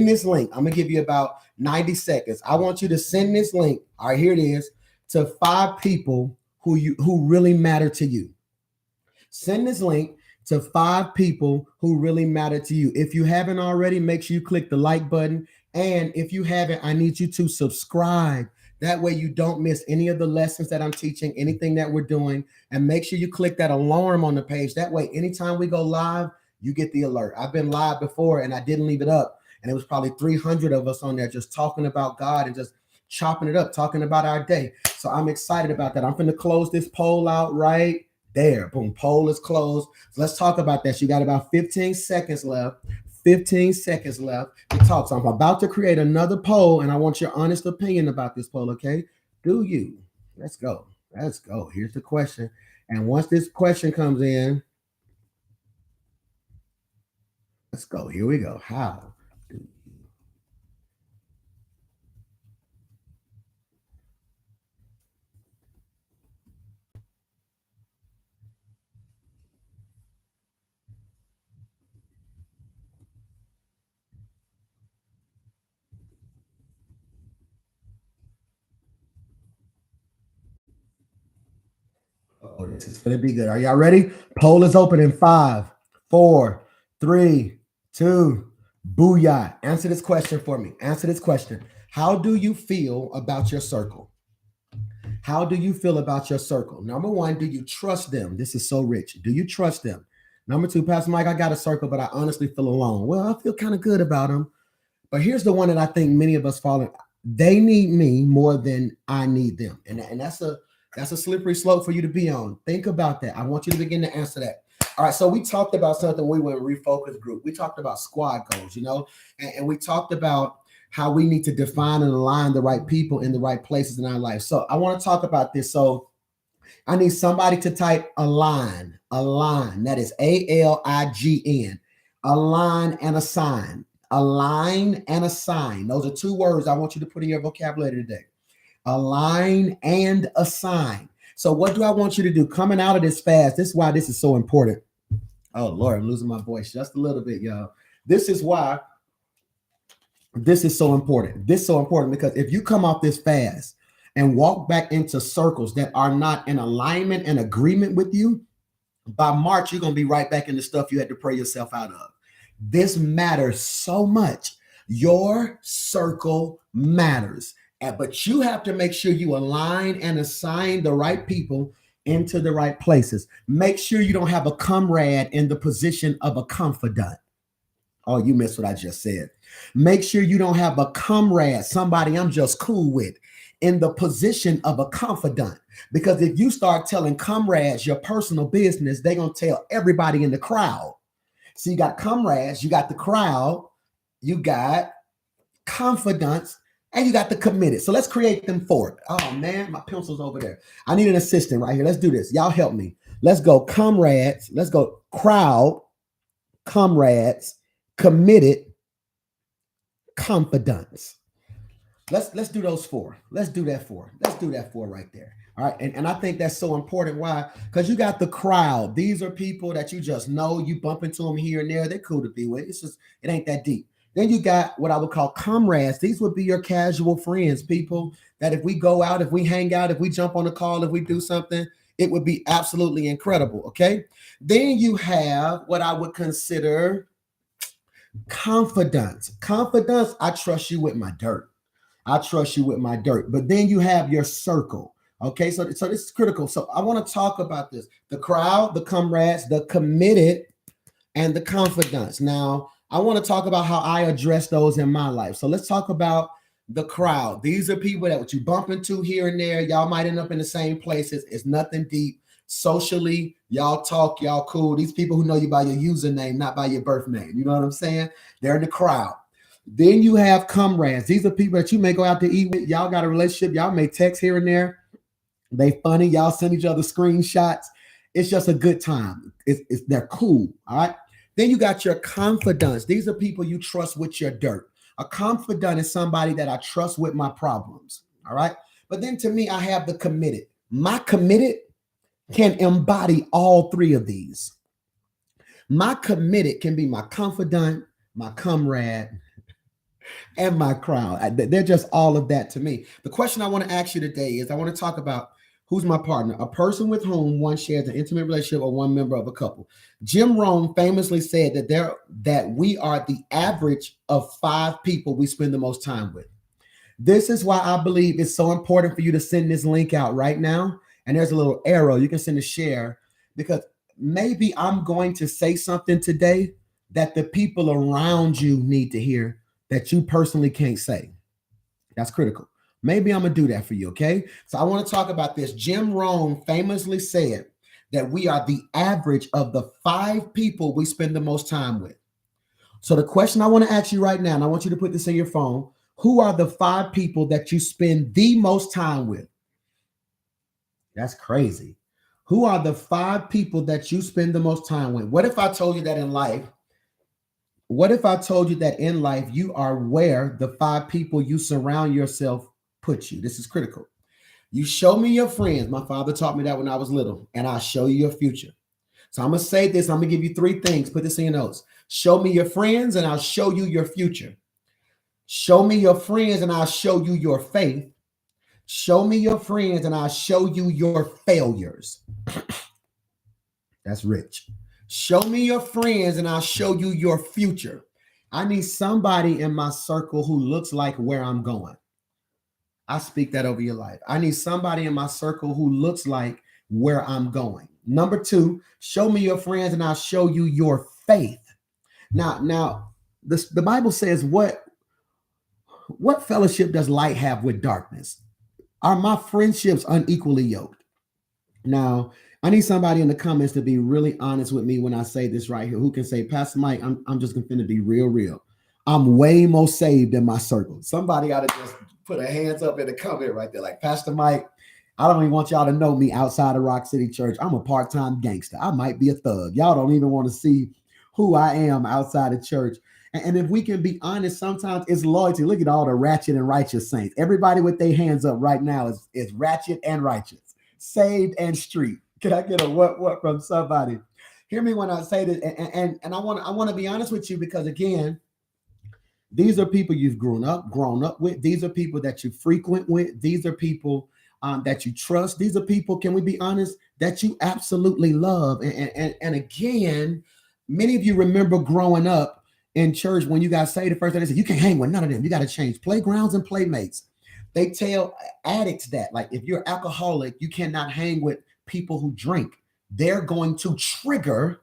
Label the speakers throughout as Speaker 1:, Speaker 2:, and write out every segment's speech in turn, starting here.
Speaker 1: send this link. I'm gonna give you about 90 seconds. I want you to send this link. All right, here it is, to 5 people who really matter to you. Send this link to 5 people who really matter to you. If you haven't already, make sure you click the like button. And if you haven't, I need you to subscribe. That way you don't miss any of the lessons that I'm teaching, anything that we're doing. And make sure you click that alarm on the page. That way, anytime we go live, you get the alert. I've been live before and I didn't leave it up. And it was probably 300 of us on there just talking about God and just chopping it up, talking about our day. So I'm excited about that. I'm going to close this poll out right there. Boom, poll is closed. So let's talk about that. You got about 15 seconds left. 15 seconds left to talk. So I'm about to create another poll, and I want your honest opinion about this poll, okay? Do you? Let's go. Let's go. Here's the question. And once this question comes in, let's go. Here we go. How do you? Oh, this is going to be good. Are y'all ready? Poll is open in 5, 4, 3, 2. Booyah. Answer this question for me. Answer this question. How do you feel about your circle? How do you feel about your circle? Number 1, do you trust them? This is so rich. Do you trust them? Number 2, Pastor Mike, I got a circle, but I honestly feel alone. Well, I feel kind of good about them. But here's the one that I think many of us fall in. They need me more than I need them. And that's a slippery slope for you to be on. Think about that. I want you to begin to answer that. All right. So we talked about something. We went refocus group. We talked about squad goals, and we talked about how we need to define and align the right people in the right places in our life. So I want to talk about this. So I need somebody to type align. That is ALIGN. Align and assign. Align and assign. Those are 2 words I want you to put in your vocabulary today. Align and assign. So what do I want you to do coming out of this fast? This is why this is so important. Oh, Lord, I'm losing my voice just a little bit, y'all. This is why this is so important. This is so important because if you come off this fast and walk back into circles that are not in alignment and agreement with you, by March, you're going to be right back in the stuff you had to pray yourself out of. This matters so much. Your circle matters. But you have to make sure you align and assign the right people into the right places. Make sure you don't have a comrade in the position of a confidant. Oh, you missed what I just said. Make sure you don't have a comrade, somebody I'm just cool with, in the position of a confidant. Because if you start telling comrades your personal business, they're going to tell everybody in the crowd. So you got comrades, you got the crowd, you got confidants, and you got the committed. So let's create them 4. Oh, man, my pencil's over there. I need an assistant right here. Let's do this. Y'all help me. Let's go comrades. Let's go crowd, comrades, committed, confidants. Let's do those 4. Let's do that 4. Let's do that 4 right there. All right. And I think that's so important. Why? Because you got the crowd. These are people that you just know. You bump into them here and there. They're cool to be with. It ain't that deep. Then you got what I would call comrades. These would be your casual friends, people that if we go out, if we hang out, if we jump on a call, if we do something, it would be absolutely incredible. Okay. Then you have what I would consider confidence. Confidence, I trust you with my dirt. I trust you with my dirt. But then you have your circle. Okay, so this is critical. So I want to talk about this. The crowd, the comrades, the committed, and the confidants. Now, I want to talk about how I address those in my life. So let's talk about the crowd. These are people that you bump into here and there. Y'all might end up in the same places. It's nothing deep. Socially, y'all talk, y'all cool. These people who know you by your username, not by your birth name. You know what I'm saying? They're in the crowd. Then you have comrades. These are people that you may go out to eat with. Y'all got a relationship. Y'all may text here and there. They funny. Y'all send each other screenshots. It's just a good time. They're cool. All right. Then you got your confidants. These are people you trust with your dirt. A confidant is somebody that I trust with my problems. All right. But then to me, I have the committed. My committed can embody all 3 of these. My committed can be my confidant, my comrade, and my crowd. They're just all of that to me. The question I want to ask you today is I want to talk about who's my partner, a person with whom one shares an intimate relationship or one member of a couple. Jim Rohn famously said that we are the average of 5 people we spend the most time with. This is why I believe it's so important for you to send this link out right now. And there's a little arrow you can send to share, because maybe I'm going to say something today that the people around you need to hear that you personally can't say. That's critical. Maybe I'm going to do that for you, okay? So I want to talk about this. Jim Rohn famously said that we are the average of the 5 people we spend the most time with. So the question I want to ask you right now, and I want you to put this in your phone, who are the 5 people that you spend the most time with? That's crazy. Who are the 5 people that you spend the most time with? What if I told you that in life? What if I told you that in life you are where the 5 people you surround yourself put you? This is critical. You show me your friends. My father taught me that when I was little, and I'll show you your future. So I'm going to say this. I'm going to give you 3 things. Put this in your notes. Show me your friends, and I'll show you your future. Show me your friends, and I'll show you your faith. Show me your friends, and I'll show you your failures. That's rich. Show me your friends, and I'll show you your future. I need somebody in my circle who looks like where I'm going. I speak that over your life. I need somebody in my circle who looks like where I'm going. Number 2, show me your friends, and I'll show you your faith. Now, the Bible says, what fellowship does light have with darkness? Are my friendships unequally yoked? Now, I need somebody in the comments to be really honest with me when I say this right here, who can say, Pastor Mike, I'm just going to be real. I'm way more saved in my circle. Somebody ought to just put a hands up in the comment right there. Like, Pastor Mike, I don't even want y'all to know me outside of Rock City Church. I'm a part-time gangster. I might be a thug. Y'all don't even want to see who I am outside of church. And if we can be honest, sometimes it's loyalty. Look at all the ratchet and righteous saints. Everybody with their hands up right now is ratchet and righteous, saved and street. Can I get a what from somebody? Hear me when I say this. And I want to be honest with you, because again, these are people you've grown up with. These are people that you frequent with. These are people that you trust. These are people, can we be honest, that you absolutely love. And again, many of you remember growing up in church when you got saved the first day, they said, you can't hang with none of them. You got to change playgrounds and playmates. They tell addicts that, like, if you're alcoholic, you cannot hang with people who drink. They're going to trigger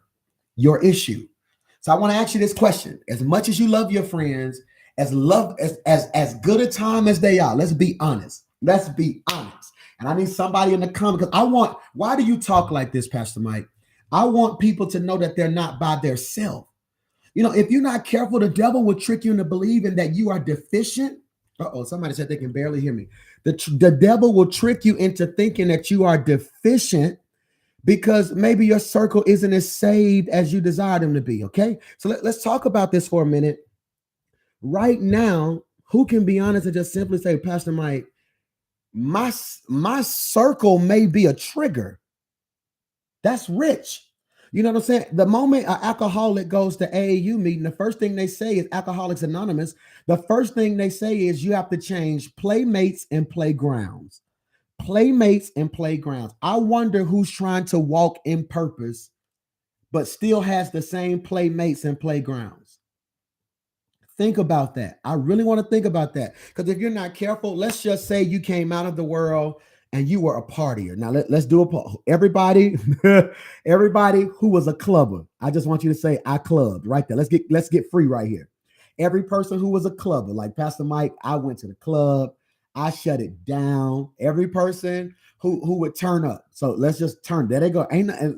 Speaker 1: your issue. So I want to ask you this question. As much as you love your friends, as good a time as they are, let's be honest. Let's be honest. And I need somebody in the comments, because why do you talk like this, Pastor Mike? I want people to know that they're not by themselves. You know, if you're not careful, the devil will trick you into believing that you are deficient. Somebody said they can barely hear me. The devil will trick you into thinking that you are deficient because maybe your circle isn't as saved as you desire them to be, okay? So let's talk about this for a minute. Right now, who can be honest and just simply say, Pastor Mike, my circle may be a trigger. That's rich. You know what I'm saying? The moment an alcoholic goes to AAU meeting, the first thing they say is Alcoholics Anonymous. The first thing they say is you have to change playmates and playgrounds. Playmates and playgrounds. I wonder who's trying to walk in purpose, but still has the same playmates and playgrounds. Think about that. I really want to think about that, because if you're not careful, let's just say you came out of the world and you were a partier. Now let's do a poll. Everybody who was a clubber, I just want you to say I clubbed right there. Let's get free right here. Every person who was a clubber, like Pastor Mike, I went to the club, I shut it down. Every person who would turn up. So let's just turn. There they go.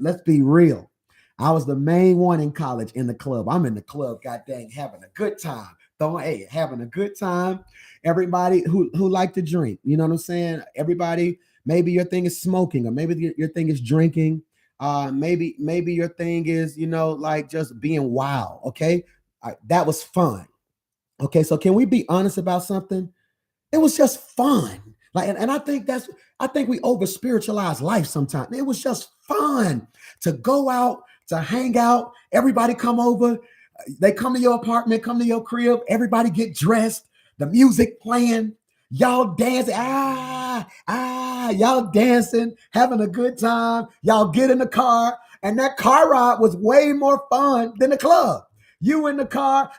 Speaker 1: Let's be real. I was the main one in college in the club. I'm in the club, god dang, having a good time. Having a good time. Everybody who like to drink, you know what I'm saying? Everybody, maybe your thing is smoking, or maybe your thing is drinking. Maybe your thing is, like just being wild. Okay. That was fun. Okay. So can we be honest about something? It was just fun. And I think we over spiritualize life sometimes. It was just fun to go out, to hang out, everybody come over. They come to your apartment, come to your crib, everybody get dressed, the music playing, y'all dancing, y'all dancing, having a good time. Y'all get in the car, and that car ride was way more fun than the club. You in the car,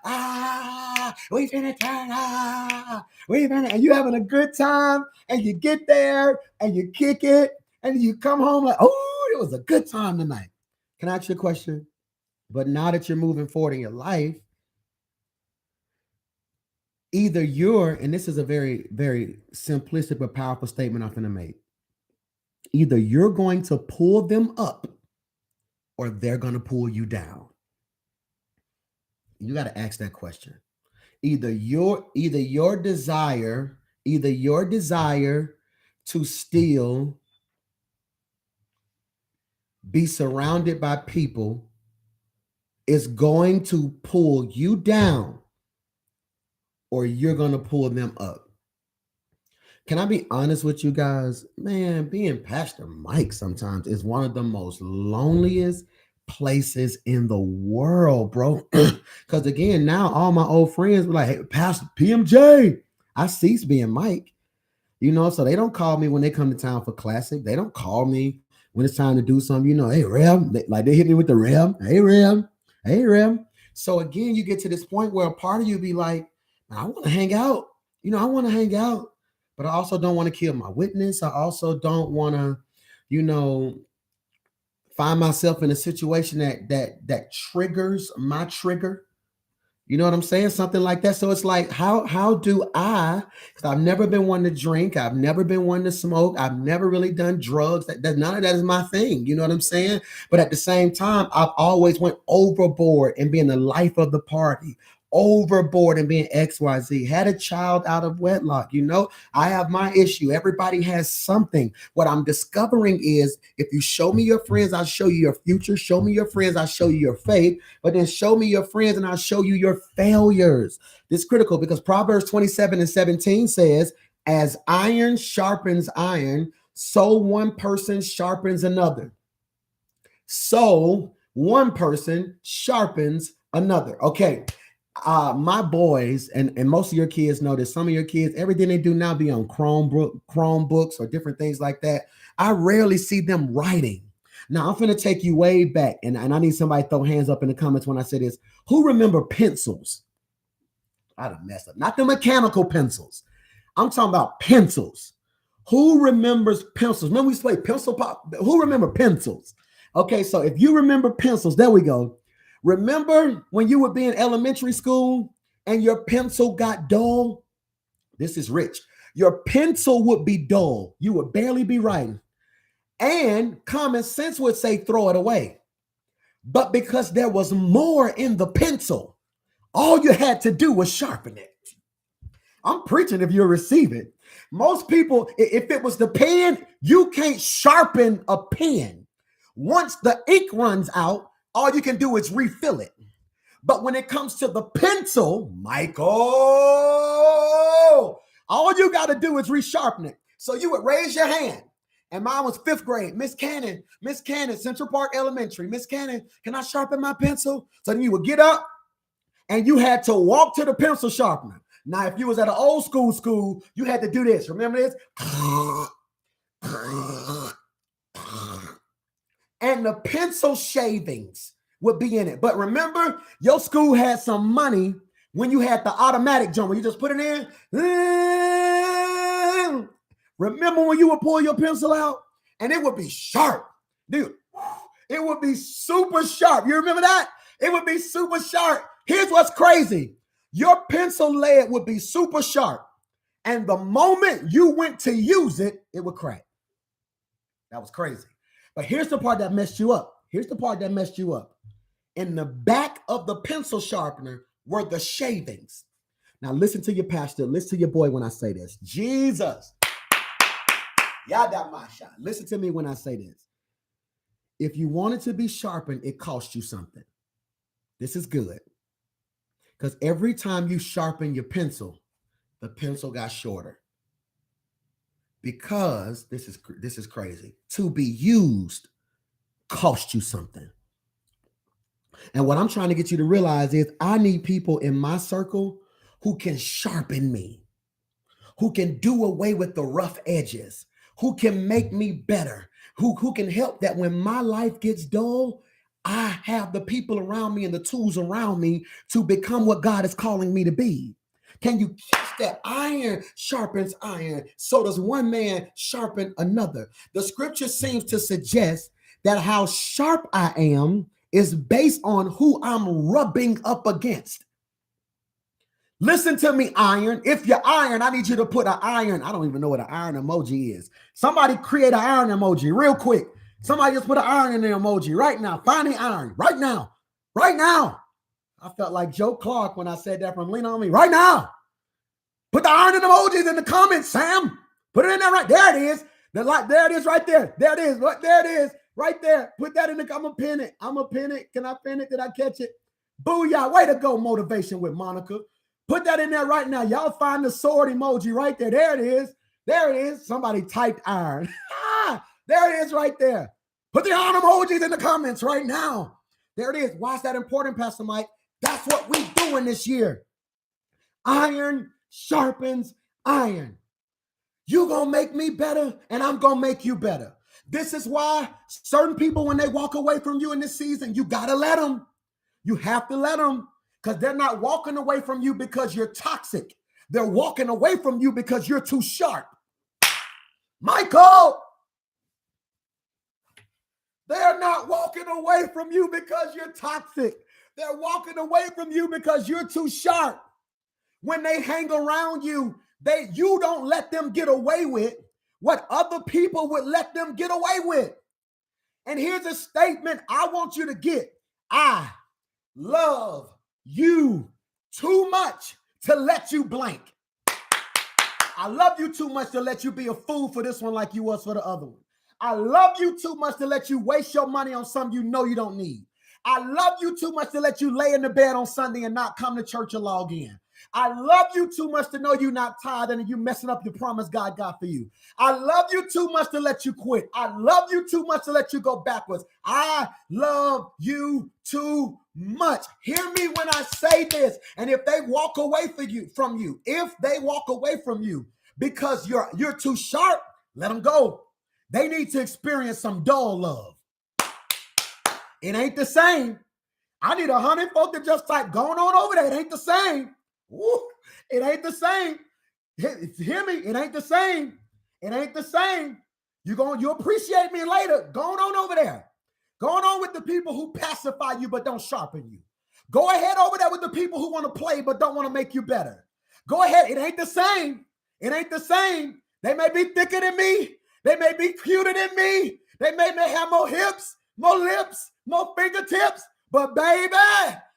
Speaker 1: we finna turn, we finna, and you having a good time, and you get there, and you kick it, and you come home like, oh, it was a good time tonight. Can I ask you a question? But now that you're moving forward in your life, either you're, and this is a very, very simplistic but powerful statement I'm going to make. Either you're going to pull them up or they're going to pull you down. You got to ask that question. Either your desire to still be surrounded by people is going to pull you down, or you're going to pull them up. Can I be honest with you guys? Man, being Pastor Mike sometimes is one of the most loneliest places in the world, bro. Because again, now all my old friends were like, hey, Pastor PMJ. I ceased being Mike, so they don't call me when they come to town for classic. They don't call me when it's time to do something, hey, Rem. They hit me with the Rem. Hey, Rem. Hey, Rem. So again, you get to this point where a part of you be like, I want to hang out. I want to hang out. But I also don't want to kill my witness. I also don't want to, find myself in a situation that triggers my trigger. You know what I'm saying? Something like that. So it's like, how do I, because I've never been one to drink. I've never been one to smoke. I've never really done drugs. That none of that is my thing. You know what I'm saying? But at the same time, I've always went overboard and being the life of the party. Overboard and being XYZ, had a child out of wedlock. I have my issue. Everybody has something. What I'm discovering is, if you show me your friends, I'll show you your future. Show me your friends, I'll show you your faith. But then show me your friends and I'll show you your failures. This is critical because Proverbs 27:17 says, as iron sharpens iron, so one person sharpens another. So one person sharpens another. Okay. My boys and most of your kids know that some of your kids, everything they do now be on Chromebooks or different things like that. I rarely see them writing. Now I'm going to take you way back, and I need somebody to throw hands up in the comments when I say this. Who remember pencils? I done messed up. Not the mechanical pencils. I'm talking about pencils. Who remembers pencils? Remember we used to play pencil pop? Who remember pencils? Okay, so if you remember pencils, there we go. Remember when you would be in elementary school and your pencil got dull? This is rich. Your pencil would be dull. You would barely be writing. And common sense would say, throw it away. But because there was more in the pencil, all you had to do was sharpen it. I'm preaching if you receive it. Most people, if it was the pen, you can't sharpen a pen. Once the ink runs out, all you can do is refill it. But when it comes to the pencil, Michael, all you got to do is resharpen it. So you would raise your hand. And mine was 5th grade. Miss Cannon, Central Park Elementary. Miss Cannon, can I sharpen my pencil? So then you would get up and you had to walk to the pencil sharpener. Now, if you was at an old school, you had to do this. Remember this? And the pencil shavings would be in it. But remember, your school had some money when you had the automatic jump, where you just put it in. Remember when you would pull your pencil out and it would be sharp? Dude, it would be super sharp. You remember that? It would be super sharp. Here's what's crazy. Your pencil lead would be super sharp. And the moment you went to use it, it would crack. That was crazy. But here's the part that messed you up. In the back of the pencil sharpener were the shavings. Now listen to your pastor. Listen to your boy when I say this. Jesus. Yadamasha. Listen to me when I say this. If you want it to be sharpened, it costs you something. This is good. Because every time you sharpen your pencil, the pencil got shorter. Because this is crazy. To be used cost you something. And what I'm trying to get you to realize is I need people in my circle who can sharpen me, who can do away with the rough edges, who can make me better, who can help that when my life gets dull, I have the people around me and the tools around me to become what God is calling me to be. Can you catch that? Iron sharpens iron. So does one man sharpen another. The scripture seems to suggest that how sharp I am is based on who I'm rubbing up against. Listen to me, iron. If you're iron, I need you to put an iron. I don't even know what an iron emoji is. Somebody create an iron emoji real quick. Somebody just put an iron in the emoji right now. Find the iron right now. Right now. I felt like Joe Clark when I said that from Lean On Me. Right now. Put the iron emojis in the comments, Sam. Put it in there right. There it is. There it is right there. There it is. There it is. Right there. Put that in the. I'm going to pin it. I'm going to pin it. Can I pin it? Did I catch it? Booyah. Way to go, motivation with Monica. Put that in there right now. Y'all find the sword emoji right there. There it is. There it is. Somebody typed iron. There it is right there. Put the iron emojis in the comments right now. There it is. Why is that important, Pastor Mike? That's what we're doing this year. Iron sharpens iron. You're going to make me better, and I'm going to make you better. This is why certain people, when they walk away from you in this season, you got to let them. You have to let them. Because they're not walking away from you because you're toxic. They're walking away from you because you're too sharp. Michael, they're not walking away from you because you're toxic. They're walking away from you because you're too sharp. When they hang around you, you don't let them get away with what other people would let them get away with. And here's a statement I want you to get. I love you too much to let you blank. I love you too much to let you be a fool for this one like you was for the other one. I love you too much to let you waste your money on something you know you don't need. I love you too much to let you lay in the bed on Sunday and not come to church and log in. I love you too much to know you're not tired and you messing up the promise God got for you. I love you too much to let you quit. I love you too much to let you go backwards. I love you too much. Hear me when I say this. And if they walk away from you, if they walk away from you because you're too sharp, let them go. They need to experience some dull love. It ain't the same. I need 100 folk to just type going on over there. It ain't the same. Woo, it ain't the same. Hear me? It ain't the same. It ain't the same. You appreciate me later. Going on over there. Going on with the people who pacify you but don't sharpen you. Go ahead over there with the people who want to play but don't want to make you better. Go ahead. It ain't the same. It ain't the same. They may be thicker than me. They may be cuter than me. They may have more hips, more lips, more fingertips. But baby,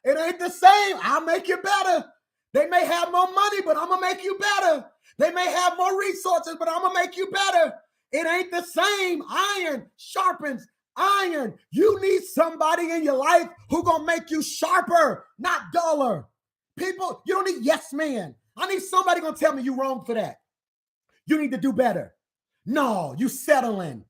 Speaker 1: it ain't the same. I'll make you better. They may have more money, but I'm going to make you better. They may have more resources, but I'm going to make you better. It ain't the same. Iron sharpens iron. You need somebody in your life who going to make you sharper, not duller. People, you don't need yes man. I need somebody going to tell me you're wrong for that. You need to do better. No, you settling.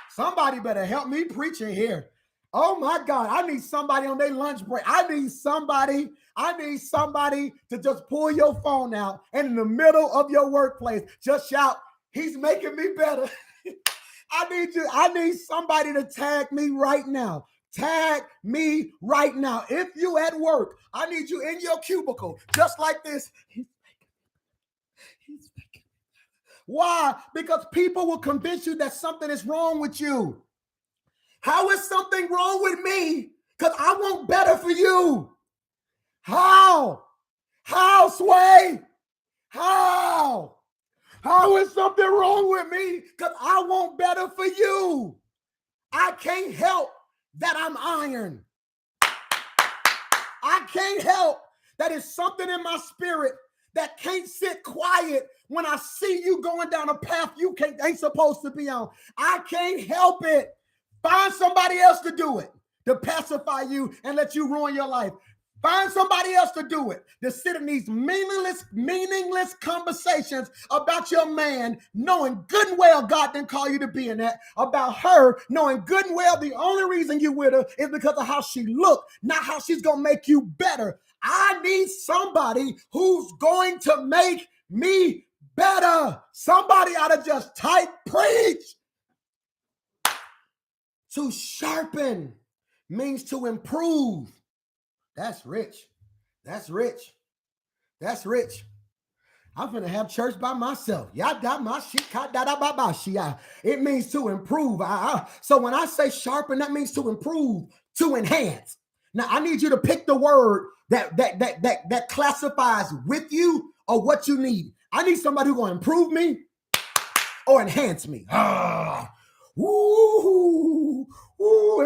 Speaker 1: Somebody better help me preach in here. Oh my God, I need somebody on their lunch break. I need somebody to just pull your phone out and in the middle of your workplace, just shout, he's making me better. I need somebody to tag me right now. Tag me right now. If you at work, I need you in your cubicle, just like this. He's making me. Why? Because people will convince you that something is wrong with you. How is something wrong with me? Because I want better for you. How? How, Sway? How? How is something wrong with me? Because I want better for you. I can't help that I'm iron. I can't help that it's something in my spirit that can't sit quiet when I see you going down a path you ain't supposed to be on. I can't help it. Find somebody else to do it, to pacify you and let you ruin your life. Find somebody else to do it. To sit in these meaningless conversations about your man, knowing good and well God didn't call you to be in that. About her, knowing good and well the only reason you with her is because of how she looked, not how she's going to make you better. I need somebody who's going to make me better. Somebody ought to just type preach. To sharpen means to improve. That's rich. That's rich. That's rich. I'm going to have church by myself. It means to improve. So when I say sharpen, that means to improve, to enhance. Now, I need you to pick the word that classifies with you or what you need. I need somebody who's going to improve me or enhance me.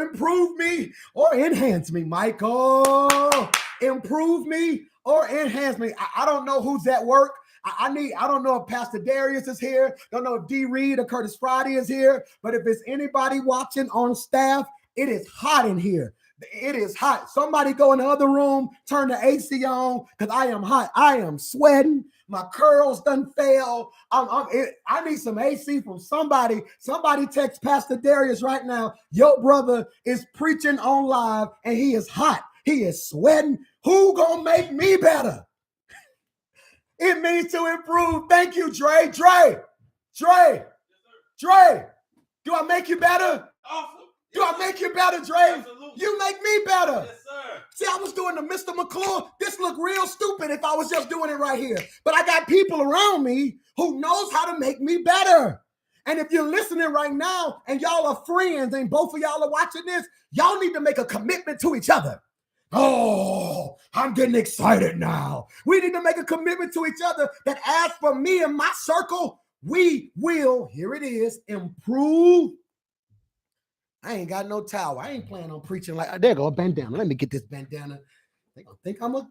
Speaker 1: Improve me or enhance me, Michael. Improve me or enhance me. I don't know who's at work. I don't know if Pastor Darius is here. Don't know if D. Reed or Curtis Friday is here. But if it's anybody watching on staff, it is hot in here. It is hot. Somebody go in the other room, turn the AC on, because I am hot. I am sweating. My curls done fail. I need some AC from somebody. Somebody text Pastor Darius right now. Your brother is preaching on live, and he is hot. He is sweating. Who gonna make me better? It means to improve. Thank you, Dre. Dre. Do I make you better?
Speaker 2: Awesome.
Speaker 1: Do I make you better, Dre?
Speaker 2: Absolutely.
Speaker 1: You make me better.
Speaker 2: Yes, sir.
Speaker 1: See, I was doing the Mr. McClure. This looked real stupid if I was just doing it right here. But I got people around me who knows how to make me better. And if you're listening right now and y'all are friends and both of y'all are watching this, y'all need to make a commitment to each other. Oh, I'm getting excited now. We need to make a commitment to each other that as for me and my circle, we will, here it is, improve. I ain't got no towel. I ain't planning on preaching like, there go a bandana. Let me get this bandana. They gonna think I'm a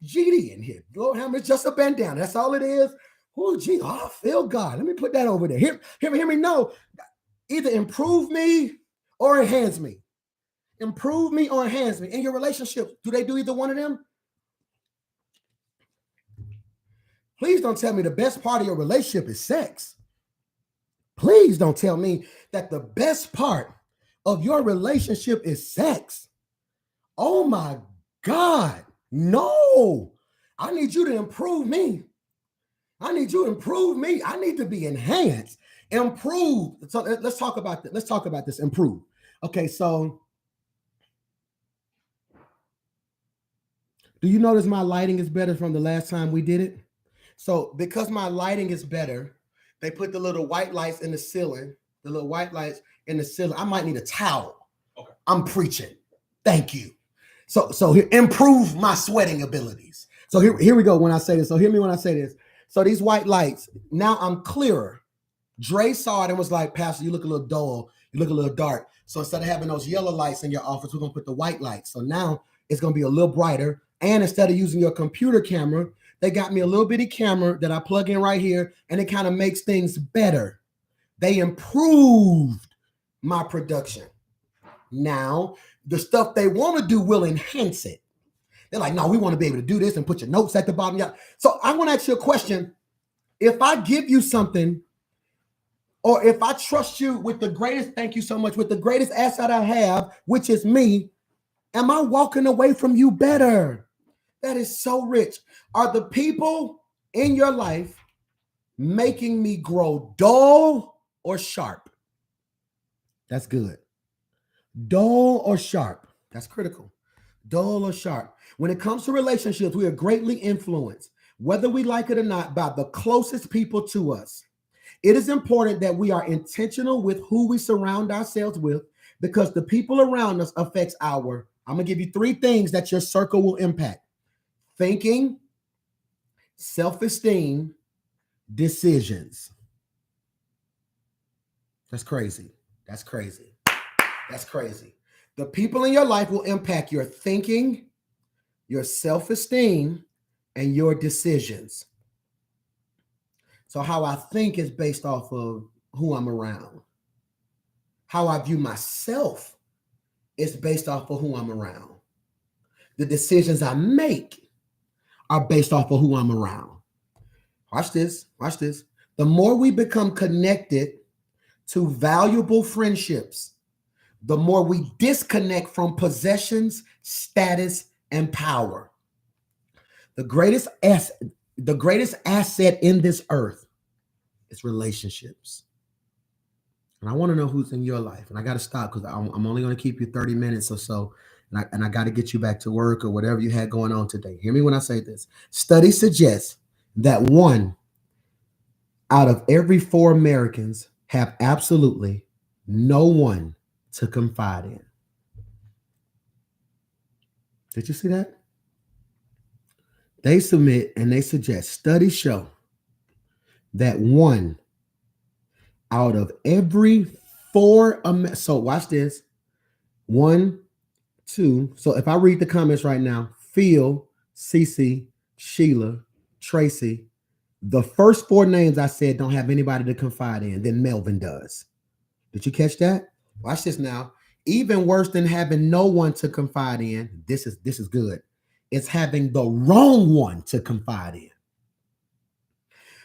Speaker 1: GD in here. Lord, how much just a bandana. That's all it is. Oh, gee, I feel God. Let me put that over there. Hear me. No, either improve me or enhance me. Improve me or enhance me. In your relationship, do they do either one of them? Please don't tell me the best part of your relationship is sex. Please don't tell me that the best part of your relationship is sex. Oh my God. No. I need you to improve me. I need you to improve me. I need to be enhanced. Improve. So let's talk about this. Let's talk about this. Improve. Okay, so do you notice my lighting is better from the last time we did it? So because my lighting is better, they put the little white lights in the ceiling, I might need a towel.
Speaker 2: Okay.
Speaker 1: I'm preaching. Thank you. So here, improve my sweating abilities. So here we go when I say this. So hear me when I say this. So these white lights, now I'm clearer. Dre saw it and was like, Pastor, you look a little dull. You look a little dark. So instead of having those yellow lights in your office, we're going to put the white lights. So now it's going to be a little brighter. And instead of using your computer camera, they got me a little bitty camera that I plug in right here, and it kind of makes things better. They improved my production. Now, the stuff they want to do will enhance it. They're like, no, we want to be able to do this and put your notes at the bottom. Yeah. So I want to ask you a question. If I give you something, or if I trust you with the greatest, thank you so much, with the greatest asset I have, which is me, am I walking away from you better? That is so rich. Are the people in your life making me grow dull or sharp? That's good. Dull or sharp? That's critical. Dull or sharp? When it comes to relationships, we are greatly influenced, whether we like it or not, by the closest people to us. It is important that we are intentional with who we surround ourselves with, because the people around us affects I'm going to give you 3 things that your circle will impact: thinking, self-esteem, decisions. That's crazy. That's crazy. That's crazy. The people in your life will impact your thinking, your self-esteem, and your decisions. So how I think is based off of who I'm around. How I view myself is based off of who I'm around. The decisions I make are based off of who I'm around. Watch this. Watch this. The more we become connected to valuable friendships, the more we disconnect from possessions, status, and power. The greatest asset in this earth is relationships. And I want to know who's in your life. And I got to stop because I'm only going to keep you 30 minutes or so. And I got to get you back to work or whatever you had going on today. Hear me when I say this. Studies suggest that 1 out of every 4 Americans have absolutely no one to confide in. Did you see that? They submit and they suggest, studies show that 1 out of every 4, so watch this, 1, 2. So if I read the comments right now, Phil, Cece, Sheila, Tracy, the first 4 names I said don't have anybody to confide in, then Melvin does. Did you catch that? Watch this now. Even worse than having no one to confide in, this is good. It's having the wrong one to confide in.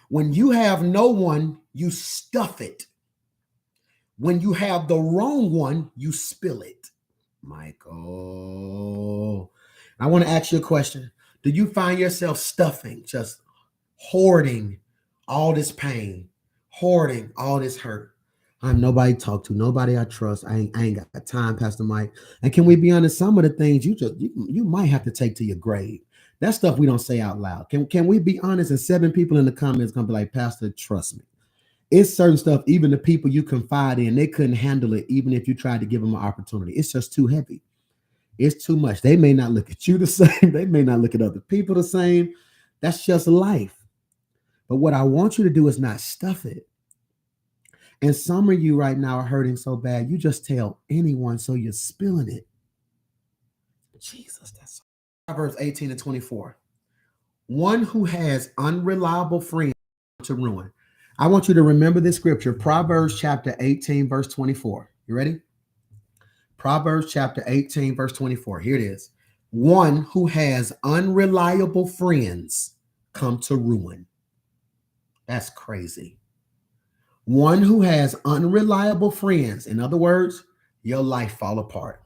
Speaker 1: When you have no one, you stuff it. When you have the wrong one, you spill it. Michael, I want to ask you a question. Do you find yourself stuffing, just hoarding all this pain, hoarding all this hurt? I'm nobody to talk to, nobody I trust. I ain't got time, Pastor Mike. And can we be honest? Some of the things you might have to take to your grave. That stuff we don't say out loud. Can we be honest? And 7 people in the comments gonna be like, Pastor, trust me. It's certain stuff, even the people you confide in, they couldn't handle it, even if you tried to give them an opportunity. It's just too heavy. It's too much. They may not look at you the same. They may not look at other people the same. That's just life. But what I want you to do is not stuff it. And some of you right now are hurting so bad, you just tell anyone, so you're spilling it. Jesus, that's so. Proverbs 18:24. 1 who has unreliable friends to ruin. I want you to remember this scripture, Proverbs chapter 18, verse 24. You ready? Proverbs chapter 18, verse 24. Here it is. 1 who has unreliable friends come to ruin. That's crazy. 1 who has unreliable friends. In other words, your life fall apart.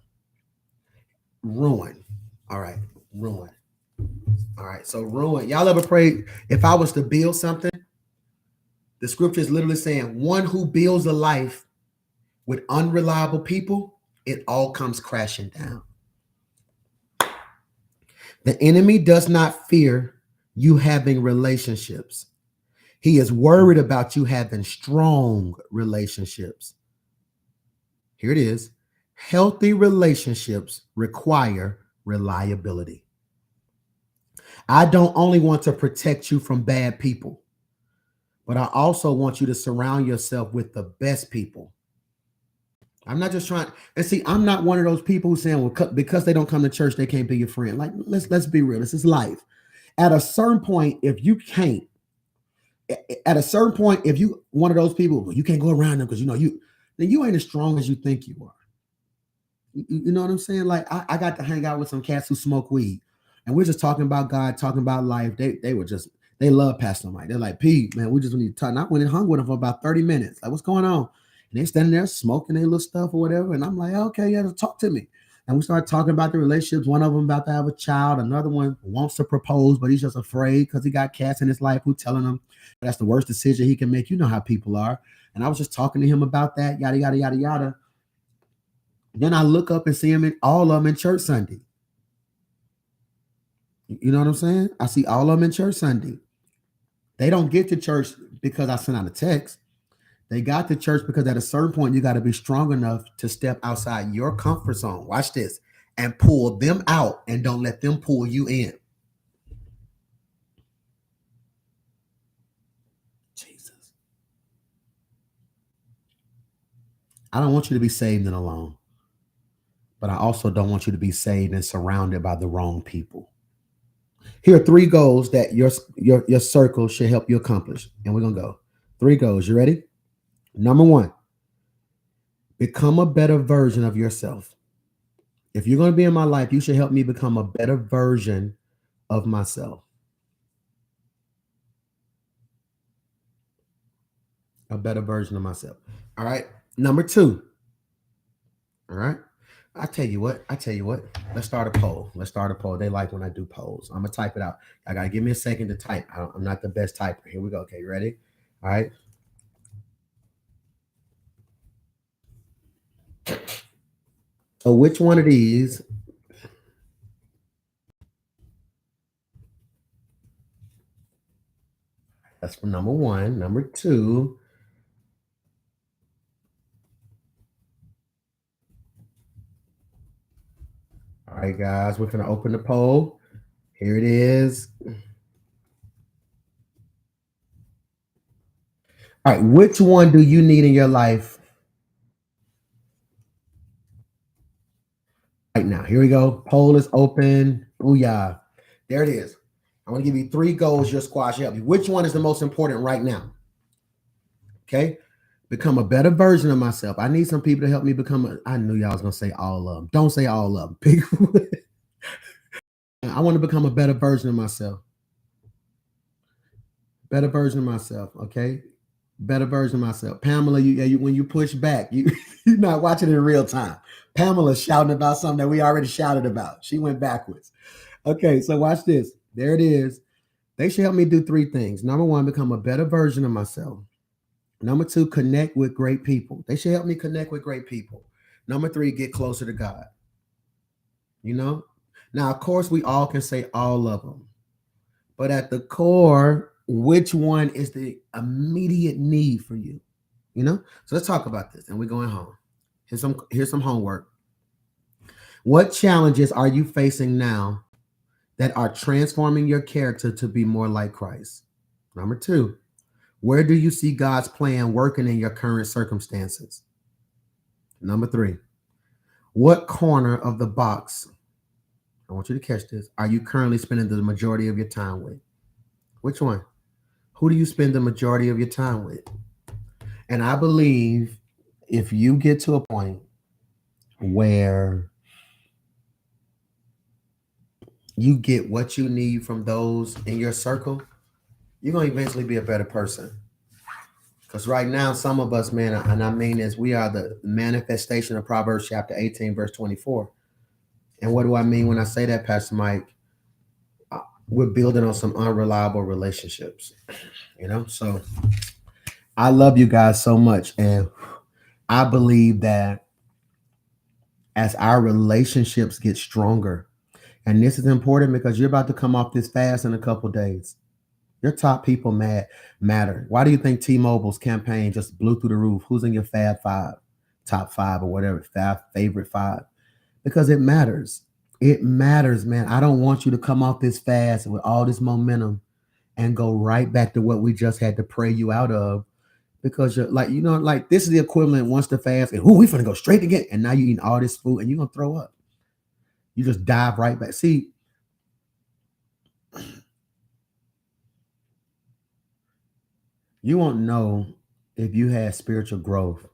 Speaker 1: Ruin. All right. Ruin. All right. So ruin. Y'all ever prayed, if I was to build something? The scripture is literally saying 1 who builds a life with unreliable people, it all comes crashing down. The enemy does not fear you having relationships. He is worried about you having strong relationships. Here it is. Healthy relationships require reliability. I don't only want to protect you from bad people, but I also want you to surround yourself with the best people. I'm not just trying, and see, I'm not one of those people who saying, well, because they don't come to church, they can't be your friend. Like, let's be real. This is life. At a certain point, if you can't, at a certain point, if you one of those people, well, you can't go around them because then you ain't as strong as you think you are. You know what I'm saying? Like I got to hang out with some cats who smoke weed, and we're just talking about God, talking about life. They love Pastor Mike. They're like, Pete, man, we just need to talk. And I went and hung with them for about 30 minutes. Like, what's going on? And they standing there smoking their little stuff or whatever. And I'm like, okay, yeah, talk to me. And we started talking about the relationships. One of them about to have a child. Another one wants to propose, but he's just afraid because he got cats in his life who telling him that's the worst decision he can make. You know how people are. And I was just talking to him about that, yada, yada, yada, yada. Then I look up and see him all of them in church Sunday. You know what I'm saying? I see all of them in church Sunday. They don't get to church because I sent out a text. They got to church because at a certain point, you got to be strong enough to step outside your comfort zone. Watch this. And pull them out and don't let them pull you in. Jesus. I don't want you to be saved and alone. But I also don't want you to be saved and surrounded by the wrong people. Here are 3 goals that your circle should help you accomplish. And we're going to go. 3 goals. You ready? Number 1, become a better version of yourself. If you're going to be in my life, you should help me become a better version of myself. A better version of myself. All right. Number 2. All right. I tell you what. Let's start a poll. They like when I do polls. I'm gonna type it out. I gotta give me a second to type. I'm not the best typer. Here we go. Okay, you ready? All right. So which one of these? That's for number 1. Number 2. All right, guys, we're gonna open the poll. Here it is. All right, which one do you need in your life right now? Here we go. Poll is open. Booyah. There it is. I want to give you 3 goals your squad should help you. Which one is the most important right now? Okay. Become a better version of myself. I need some people to help me become I knew y'all was going to say all of them. Don't say all of them. Pick I want to become a better version of myself. Better version of myself. Okay. Better version of myself. Pamela, you when you push back, you're not watching it in real time. Pamela's shouting about something that we already shouted about. She went backwards. Okay, so watch this. There it is. They should help me do 3 things. Number 1, become a better version of myself. Number 2, connect with great people. They should help me connect with great people. Number 3, get closer to God. You know? Now, of course, we all can say all of them. But at the core, which one is the immediate need for you? You know? So let's talk about this. And we're going home. Here's some homework. What challenges are you facing now that are transforming your character to be more like Christ? Number 2, where do you see God's plan working in your current circumstances? Number 3, what corner of the box, I want you to catch this, are you currently spending the majority of your time with? Which one? Who do you spend the majority of your time with? And I believe if you get to a point where you get what you need from those in your circle, you're going to eventually be a better person. Because right now, some of us, man, and I mean this, we are the manifestation of Proverbs chapter 18, verse 24. And what do I mean when I say that, Pastor Mike? We're building on some unreliable relationships, you know? So I love you guys so much. And I believe that as our relationships get stronger, and this is important because you're about to come off this fast in a couple days. Your top people matter. Why do you think T-Mobile's campaign just blew through the roof? Who's in your Fab 5, top 5 or whatever, favorite 5? Because it matters. It matters, man. I don't want you to come off this fast with all this momentum and go right back to what we just had to pray you out of. Because you're like, like this is the equivalent once the fast and we finna go straight again. And now you're eating all this food and you're gonna throw up. You just dive right back. See, you won't know if you had spiritual growth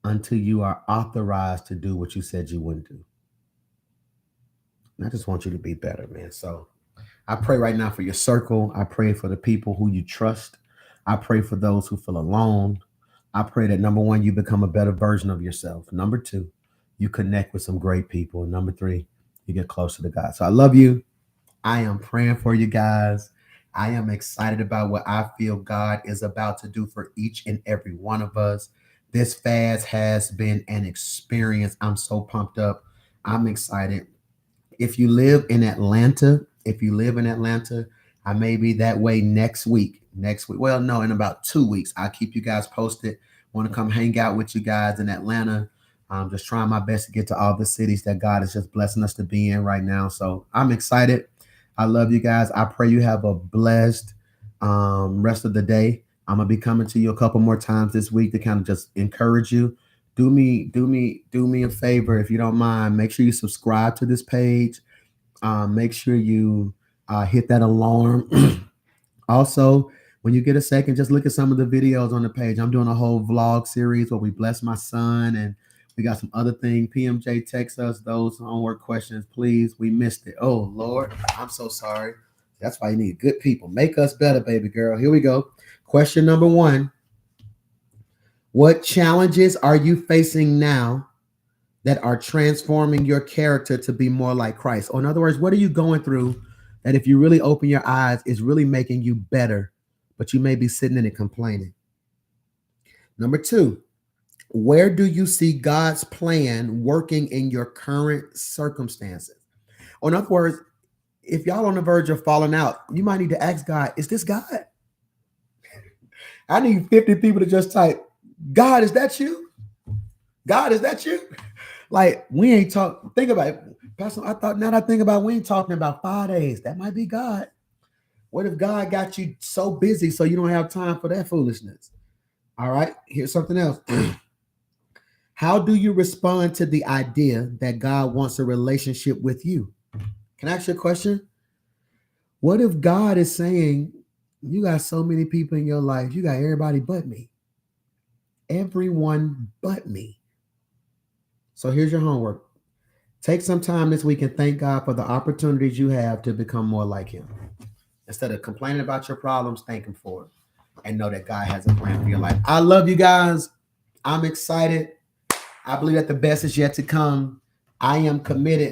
Speaker 1: until you are authorized to do what you said you wouldn't do. And I just want you to be better, man. So I pray right now for your circle. I pray for the people who you trust. I pray for those who feel alone. I pray that number 1, you become a better version of yourself. Number 2, you connect with some great people. And number 3, you get closer to God. So I love you. I am praying for you guys. I am excited about what I feel God is about to do for each and every one of us. This fast has been an experience. I'm so pumped up. I'm excited. If you live in Atlanta, I may be that way next week. Well, no, in about 2 weeks. I'll keep you guys posted. Want to come hang out with you guys in Atlanta. I'm just trying my best to get to all the cities that God is just blessing us to be in right now. So I'm excited. I love you guys. I pray you have a blessed rest of the day. I'm gonna be coming to you a couple more times this week to kind of just encourage you. Do me a favor if you don't mind. Make sure you subscribe to this page. Make sure you hit that alarm. Also, when you get a second, just look at some of the videos on the page. I'm doing a whole vlog series where we bless my son and We got some other thing. PMJ texts us those homework questions, please. We missed it. Oh, Lord, I'm so sorry. That's why you need good people. Make us better, baby girl. Here we go. Question number 1. What challenges are you facing now that are transforming your character to be more like Christ? Or in other words, what are you going through that if you really open your eyes is really making you better, but you may be sitting in it complaining? Number 2, where do you see God's plan working in your current circumstances? Or in other words, if y'all on the verge of falling out, you might need to ask God, is this God? I need 50 people to just type, God, is that you? God, is that you? Like, we ain't talk. Think about it. Pastor, I thought, now that I think about it, we ain't talking about 5 days. That might be God. What if God got you so busy so you don't have time for that foolishness? All right, here's something else. How do you respond to the idea that God wants a relationship with you? Can I ask you a question? What if God is saying, you got so many people in your life, you got everybody but me? Everyone but me. So here's your homework. Take some time this week and thank God for the opportunities you have to become more like him. Instead of complaining about your problems, thank him for it. And know that God has a plan for your life. I love you guys. I'm excited. I believe that the best is yet to come. I am committed